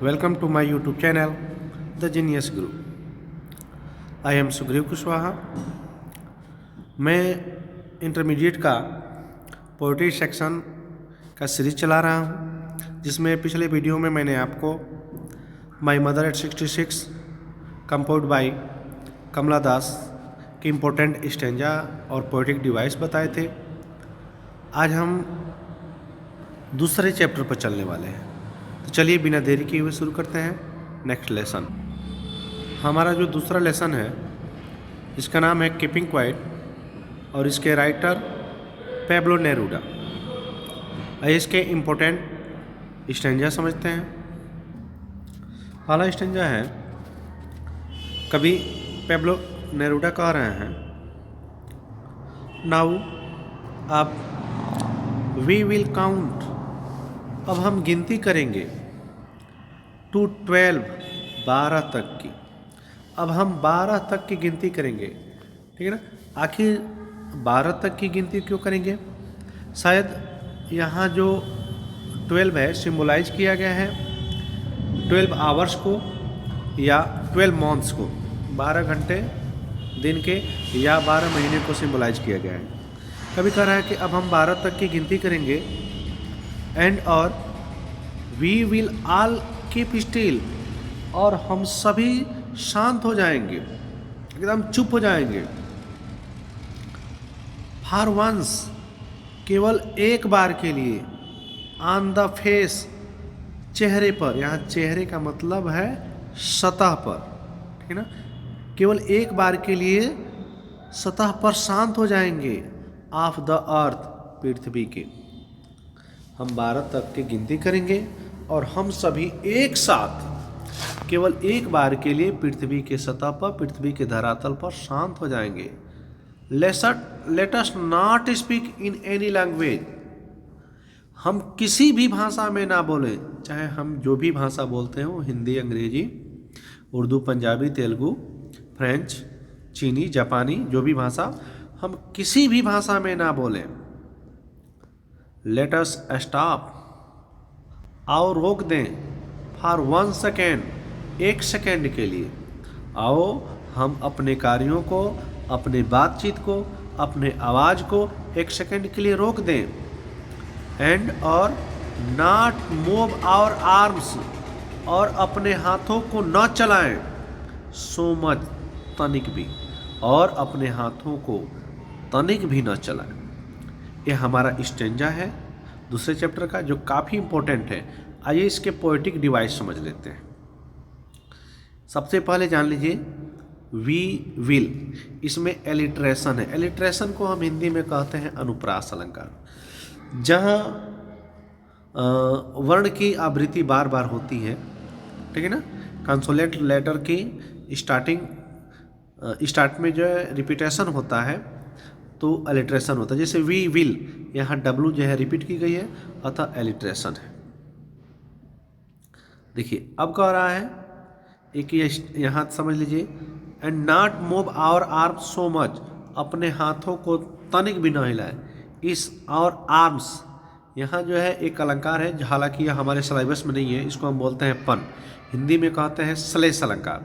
Welcome to my YouTube channel, The Genius Guru. I am Sugriva Kushwaha. मैं intermediate का poetry section का series चला रहा हूँ, जिसमें पिछले वीडियो में मैंने आपको my mother at 66 composed by Kamala Das के इम्पोर्टेंट स्टेंजा और पोएटिक डिवाइस बताए थे. आज हम दूसरे चैप्टर पर चलने वाले हैं, तो चलिए बिना देरी किए हुए शुरू करते हैं नेक्स्ट लेसन. हमारा जो दूसरा लेसन है इसका नाम है कीपिंग क्वाइट और इसके राइटर पेब्लो नेरूदा. आइए इसके इम्पोर्टेंट स्टेंजा समझते हैं. पहला स्टेंजा है, कभी पेब्लो नेरूदा कह रहे हैं, नाउ अब वी विल काउंट, अब हम गिनती करेंगे, टू 12 तक की. अब हम 12 तक की गिनती करेंगे, ठीक है ना. आखिर 12 तक की गिनती क्यों करेंगे? शायद यहाँ जो 12 है सिम्बोलाइज किया गया है 12 आवर्स को या 12 मंथ्स को, 12 घंटे दिन के या 12 महीने को सिम्बोलाइज किया गया है. कभी कह रहा है कि अब हम 12 तक की गिनती करेंगे एंड और we will all keep still, और हम सभी शांत हो जाएंगे, एकदम चुप हो जाएंगे. फॉर वंस, केवल एक बार के लिए, ऑन द फेस, चेहरे पर, यहाँ चेहरे का मतलब है सतह पर, ठीक है ना. केवल एक बार के लिए सतह पर शांत हो जाएंगे, ऑफ द अर्थ, पृथ्वी के. हम 12 तक की गिनती करेंगे और हम सभी एक साथ केवल एक बार के लिए पृथ्वी के सतह पर, पृथ्वी के धरातल पर शांत हो जाएंगे. Let us not speak in any language, हम किसी भी भाषा में ना बोलें, चाहे हम जो भी भाषा बोलते हो, हिंदी, अंग्रेजी, उर्दू, पंजाबी, तेलुगु, फ्रेंच, चीनी, जापानी, जो भी भाषा, हम किसी भी भाषा में ना बोलें. लेट अस स्टॉप, आओ रोक दें, फॉर 1 सेकेंड, 1 सेकेंड के लिए. आओ हम अपने कार्यों को, अपने बातचीत को, अपने आवाज़ को 1 सेकेंड के लिए रोक दें. एंड और नॉट मूव आवर आर्म्स, और अपने हाथों को न चलाएं, सो मच, तनिक भी, और अपने हाथों को तनिक भी न चलाएं. यह हमारा स्टेंजा है दूसरे चैप्टर का, जो काफ़ी इम्पोर्टेंट है. आइए इसके पोएटिक डिवाइस समझ लेते हैं. सबसे पहले जान लीजिए वी विल, इसमें एलिट्रेशन है. एलिट्रेशन को हम हिंदी में कहते हैं अनुप्रास अलंकार, जहाँ वर्ण की आवृत्ति बार बार होती है, ठीक है ना. कंसोनेंट लेटर की स्टार्ट में जो है रिपीटेशन होता है, तो एलिट्रेशन होता है. जैसे वी विल, यहाँ डब्लू जो है रिपीट की गई है, अतः एलिट्रेशन है. देखिए अब कह रहा है एक, यहाँ समझ लीजिए, and not move our arms so much, अपने हाथों को तनिक भी न हिलाए. इस और आर्म्स, यहाँ जो है एक अलंकार है, हालांकि यह हमारे सिलेबस में नहीं है, इसको हम बोलते हैं पन, हिंदी में कहते हैं श्लेष अलंकार.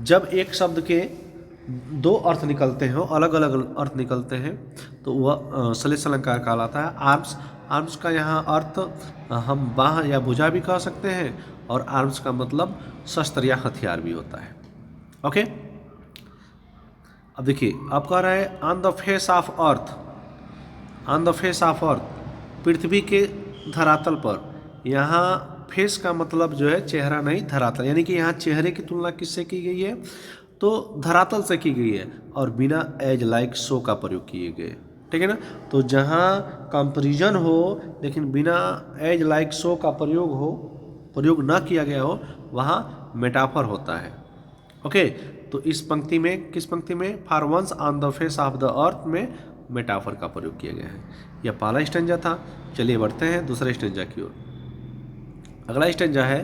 जब एक शब्द के 2 अर्थ निकलते हैं, अलग अलग अर्थ निकलते हैं, तो वह श्लेष अलंकार कहलाता है. आर्म्स का यहाँ अर्थ हम बाह या भुजा भी कह सकते हैं, और आर्म्स का मतलब शस्त्र या हथियार भी होता है. ओके, अब देखिए अब कह रहा है on the face of earth, on the face of earth, पृथ्वी के धरातल पर. यहाँ फेस का मतलब जो है चेहरा नहीं, धरातल, यानी कि यहाँ चेहरे की तुलना किससे की गई है, तो धरातल से की गई है, और बिना एज लाइक सो का प्रयोग किए गए, ठीक है ना. तो जहाँ कंपैरिजन हो लेकिन बिना एज लाइक सो का प्रयोग ना किया गया हो, वहाँ मेटाफर होता है. ओके, तो इस पंक्ति में, किस पंक्ति में, for once on the face of the earth में मेटाफर का प्रयोग किया गया है. यह पहला स्टेंजा था. चलिए बढ़ते हैं दूसरे स्टेंजा की ओर. अगला स्टेंजा है,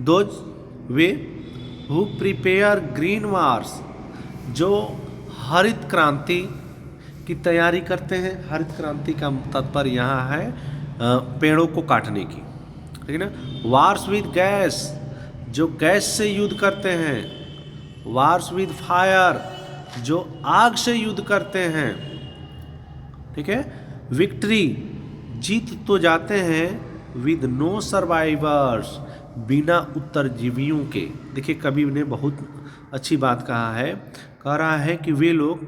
those way who prepare green wars, जो हरित क्रांति की तैयारी करते हैं. हरित क्रांति का तात्पर्य यहाँ है पेड़ों को काटने की. ठीक है ना। वार्स विद गैस, जो गैस से युद्ध करते हैं। वार्स विद फायर, जो आग से युद्ध करते हैं। ठीक है। विक्ट्री, जीत तो जाते हैं, विद नो सर्वाइवर्स, बिना उत्तरजीवियों के। देखिए कबीर ने बहुत अच्छी बात कहा है, कह रहा है कि वे लोग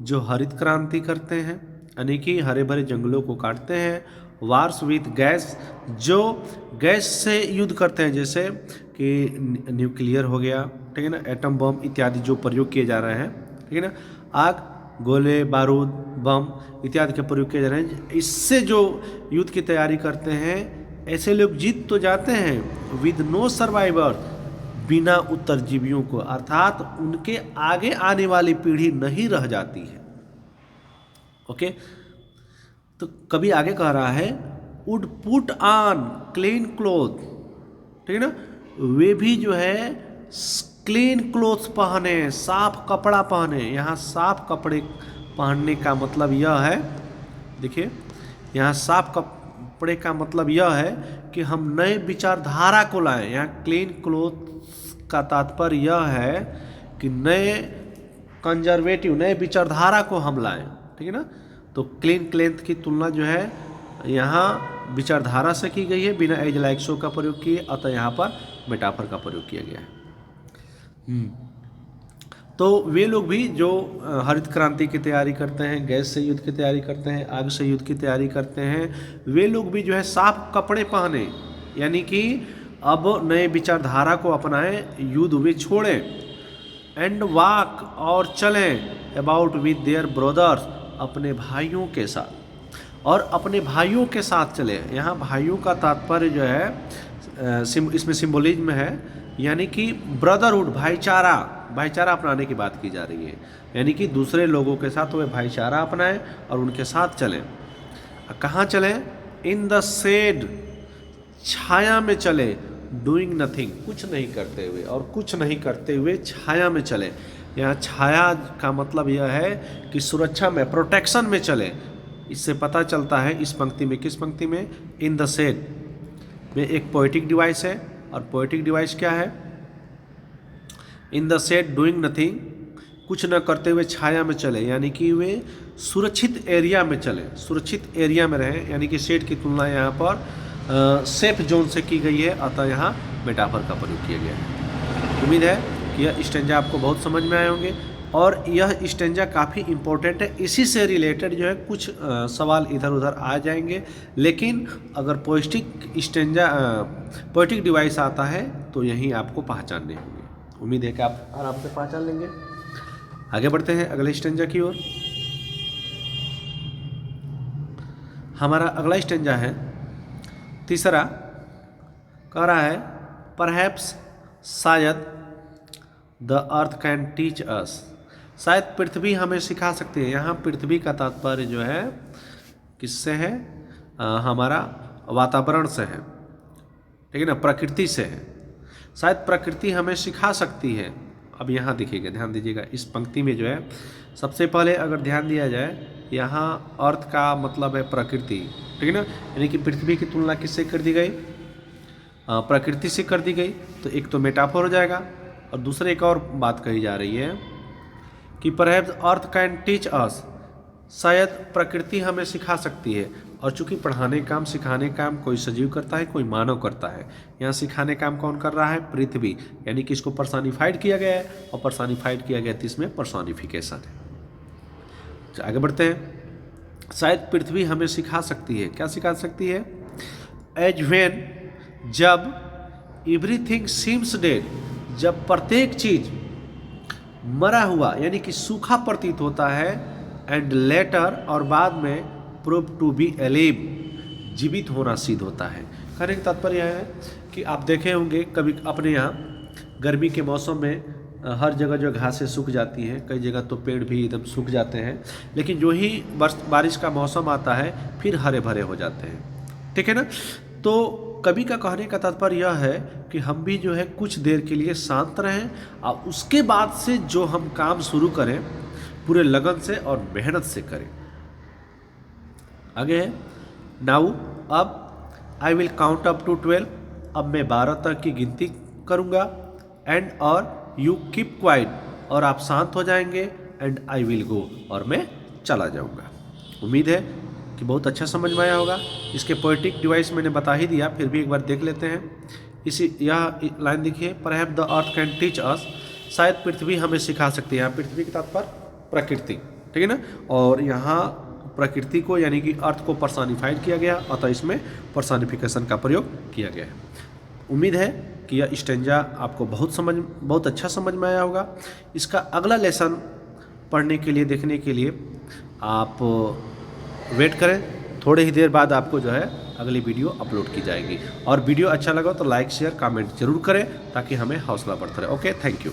जो हरित क्रांति करते हैं, यानी कि हरे भरे जंगलों को काटते हैं। वार्स विद गैस, जो गैस से युद्ध करते हैं, जैसे कि न्यूक्लियर हो गया, ठीक है ना, एटम बम इत्यादि जो प्रयोग किए जा रहे हैं, ठीक है ना, आग, गोले बारूद, बम इत्यादि के प्रयोग किए जा रहे हैं, इससे जो युद्ध की तैयारी करते हैं, ऐसे लोग जीत तो जाते हैं, विद नो सर्वाइवर, बिना उत्तरजीवियों को, अर्थात उनके आगे आने वाली पीढ़ी नहीं रह जाती है। ओके, तो कभी आगे कह रहा है, would put on clean cloth, ठीक है ना, वे भी जो है क्लीन क्लोथ पहने, साफ कपड़ा पहने। यहाँ साफ कपड़े पहनने का मतलब यह है, देखिए यहाँ साफ कपड़े का मतलब यह है कि हम नए विचारधारा को लाएं। यहाँ क्लीन क्लोथ का तात्पर्य यह है कि नए कंजर्वेटिव, नए विचारधारा को हम लाएं, ठीक है ना। तो क्लीन क्लेंथ की तुलना जो है यहाँ विचारधारा से की गई है, बिना एज लाइक सो का प्रयोग किए, अतः यहाँ पर मेटाफर का प्रयोग किया गया है। तो वे लोग भी जो हरित क्रांति की तैयारी करते हैं, गैस से युद्ध की तैयारी करते हैं, आग से युद्ध की तैयारी करते हैं, वे लोग भी जो है साफ कपड़े पहने, यानी कि अब नए विचारधारा को अपनाएं, युद्ध वे छोड़ें। एंड वॉक, और चलें, अबाउट विद देयर ब्रदर्स, अपने भाइयों के साथ, और अपने भाइयों के साथ चले। यहाँ भाइयों का तात्पर्य जो है इसमें सिंबोलिज्म है, यानी कि ब्रदरहुड, भाईचारा अपनाने की बात की जा रही है, यानी कि दूसरे लोगों के साथ वे भाईचारा अपनाएं और उनके साथ चलें। कहाँ चलें? इन द शेड, छाया में चले, डूइंग नथिंग, कुछ नहीं करते हुए, और कुछ नहीं करते हुए छाया में चले। यहाँ छाया का मतलब यह है कि सुरक्षा में, प्रोटेक्शन में चले। इससे पता चलता है इस पंक्ति में, किस पंक्ति में? इन द शेड में एक पोएटिक डिवाइस है, और पोएटिक डिवाइस क्या है? In the shade doing nothing, कुछ न करते हुए छाया में चले, यानी कि वे सुरक्षित एरिया में चले, सुरक्षित एरिया में रहें, यानी कि शेड की तुलना यहाँ पर सेफ जोन से की गई है, अतः यहाँ मेटाफर का प्रयोग किया गया है। उम्मीद है कि यह स्टेंजा आपको बहुत समझ में आए होंगे, और यह स्टेंजा काफ़ी इम्पोर्टेंट है। इसी से रिलेटेड जो है कुछ सवाल इधर उधर आ जाएंगे, लेकिन अगर पोएटिक डिवाइस आता है तो यही आपको पहचानने होंगे। उम्मीद है कि आप आराम से पहचान लेंगे। आगे बढ़ते हैं अगले स्टेंजा की ओर। हमारा अगला स्टेंजा है तीसरा, कह रहा है, परहैप्स, शायद, the earth can teach us, शायद पृथ्वी हमें सिखा सकती है। यहाँ पृथ्वी का तात्पर्य जो है किससे है? हमारा वातावरण से है, ठीक है ना, प्रकृति से है। शायद प्रकृति हमें सिखा सकती है। अब यहाँ देखिएगा, ध्यान दीजिएगा, इस पंक्ति में जो है सबसे पहले अगर ध्यान दिया जाए, यहाँ अर्थ का मतलब है प्रकृति, ठीक है ना, यानी कि पृथ्वी की तुलना किससे कर दी गई? प्रकृति से कर दी गई। तो एक तो मेटाफोर हो जाएगा, और दूसरे एक और बात कही जा रही है कि perhaps earth can teach us, शायद प्रकृति हमें सिखा सकती है। और चूंकि पढ़ाने काम, सिखाने काम कोई सजीव करता है, कोई मानव करता है, यहाँ सिखाने काम कौन कर रहा है? पृथ्वी, यानी कि इसको पर्सोनिफाइड किया गया है, और पर्सोनिफाइड किया गया तो इसमें पर्सोनिफिकेशन है। आगे बढ़ते हैं। शायद पृथ्वी हमें सिखा सकती है, क्या सिखा सकती है? एज व्हेन, जब, एवरीथिंग सीम्स डेड, जब प्रत्येक चीज मरा हुआ यानी कि सूखा प्रतीत होता है, एंड लेटर, और बाद में, प्रूव टू बी एलिव, जीवित होना सिद्ध होता है। कहने का तात्पर्य है कि आप देखे होंगे कभी अपने यहाँ गर्मी के मौसम में हर जगह जो घासें सूख जाती हैं, कई जगह तो पेड़ भी एकदम सूख जाते हैं, लेकिन जो ही बारिश का मौसम आता है फिर हरे भरे हो जाते हैं, ठीक है ना। तो कवि का कहने का तात्पर्य यह है कि हम भी जो है कुछ देर के लिए शांत रहें, और उसके बाद से जो हम काम शुरू करें पूरे लगन से और मेहनत से करें। आगे है, नाउ, अब, I will count up to 12, अब मैं 12 तक की गिनती करूँगा एंड और यू कीप क्वाइट, और आप शांत हो जाएंगे, एंड आई विल गो, और मैं चला जाऊँगा। उम्मीद है कि बहुत अच्छा समझ में आया होगा। इसके पोएटिक डिवाइस मैंने बता ही दिया, फिर भी एक बार देख लेते हैं। यह लाइन देखिए, perhaps the earth can teach us, शायद पृथ्वी हमें सिखा सकती है। यहाँ पृथ्वी के तात्पर्य प्रकृति, ठीक है ना। और यहाँ प्रकृति को यानी कि अर्थ को पर्सनिफाइड किया गया, अतः इसमें पर्सनिफिकेशन का प्रयोग किया गया है। उम्मीद है कि यह स्टेंजा आपको बहुत अच्छा समझ में आया होगा। इसका अगला लेसन पढ़ने के लिए, देखने के लिए आप वेट करें, थोड़े ही देर बाद आपको जो है अगली वीडियो अपलोड की जाएगी। और वीडियो अच्छा लगा तो लाइक शेयर कमेंट जरूर करें ताकि हमें हौसला बढ़ता रहे। Okay, thank you.